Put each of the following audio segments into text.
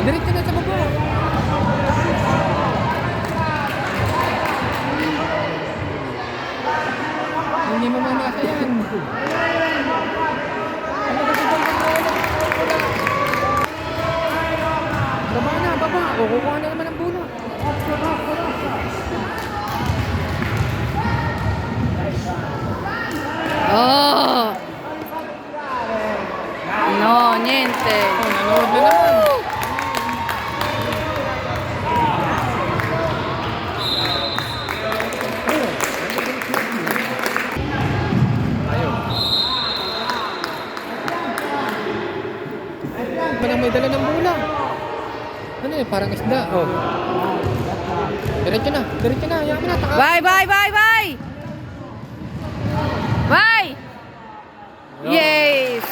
Diretso na sa baba. Hindi mo mamasa yan. Baba na, baba. O, kukuha na naman ang bola. Oh! No, niente. Oh, nanood na naman. Parang may dala ng bola. Ano eh, parang isda. Oh. Diretso na, diretso na. Ayaw mo na, taka. Bye, bye, bye, bye! Bye! Yes!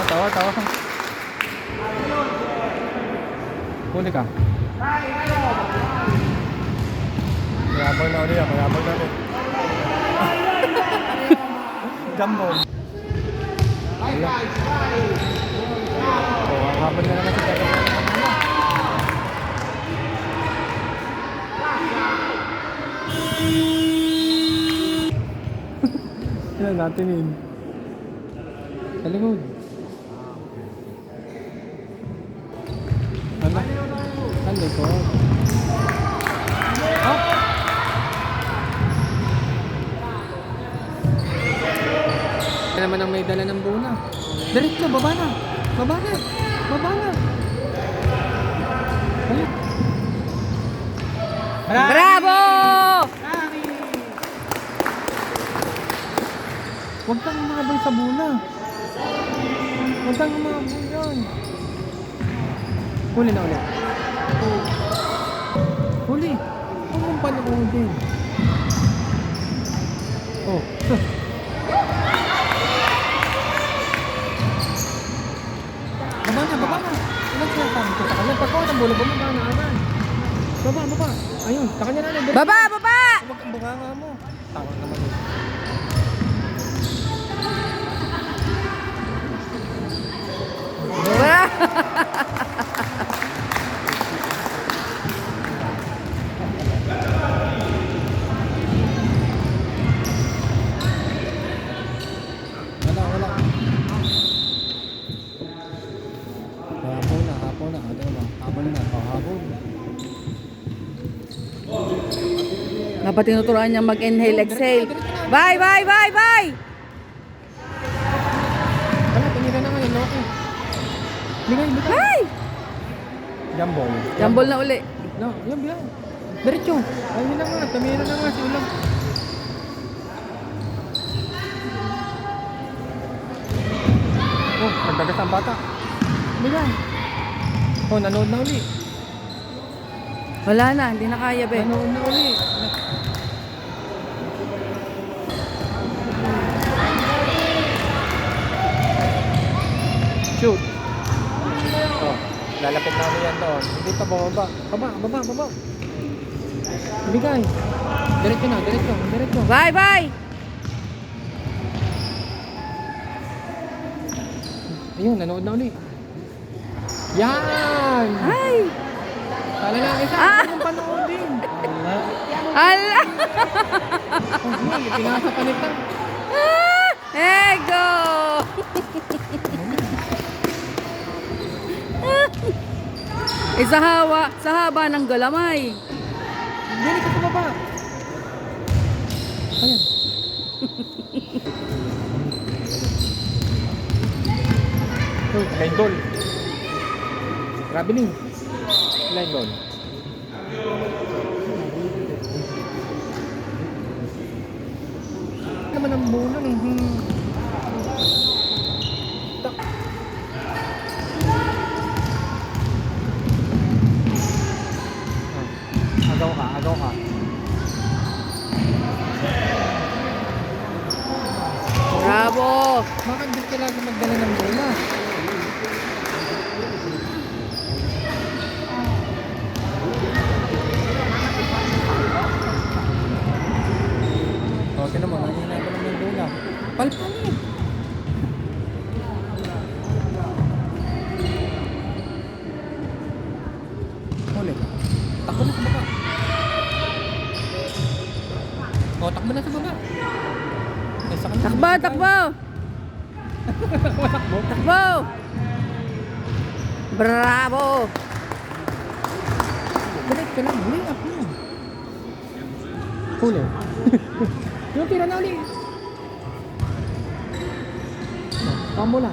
Tawa, tawa. Huli ka. Kayabang na ulit, kayabang na ulit. Jumbo. Oh, ang habang na naman si Tata. Yan natin yun. Sa likod. Ano? Sa likod. Up! Yan naman ang may dala ng buna. Diretso, baba na. Baba na. Baba na. Ayun. Bravo! Huwag kang umabay sa buna. Huwag kang umabay yan. Huli na ulit. Huli. Huwag mong panoodin. Oh. Baba na, baba na. Ano sinasabi ko sa kanya? Pagkawa ng bola, bumaba na agad. Baba, baba. Ayun, sa kanya na lang. Baba, baba! Huwag kang bunganga mo. Tawag naman yun. Wala, wala. Hapon na. Ano ba? Habol na. Habol. Dapat tinuturuan niya mag-inhale, exhale. Bye, bye, bye, bye! Wala, tingin na ngayon. Okay. Bigay, bigay. Bye! Jambol. Jambol na uli. No, yan bilang. Diretso. Ayun na nga. Tumira na nga si Ulam. Oh, nagdagas ang bata. Bigay. Oh, nanood na uli. Wala na, hindi na kaya, be. Nanood na uli. Shoot. Oh, lalapit namin yan doon. Hindi pa bumaba. Baba. Bigay. Diretso na, diretso. Bye, bye! Ayun, nanood na uli. Yan! Ay! Kala lang isa, Ah! anong panood din? Ala! Oh, pinasa pa nito. Ego! Sa haba ng galamay. Dili ka sa baba. Ayan. Oh, line goal. Traveling. Line goal. Naman ang muna ng agaw ka. Bravo! Bakit di ka lagi magdala ng bola? Okay naman, nanginay ko lang yung bola. Palpalit! Takbo na sa baba. Eh, sa kanila. Takbo, takbo! Takbo. Takbo! Bravo! Diretso lang. Lay up na. Huli. Yung tira na ulit. Pamula.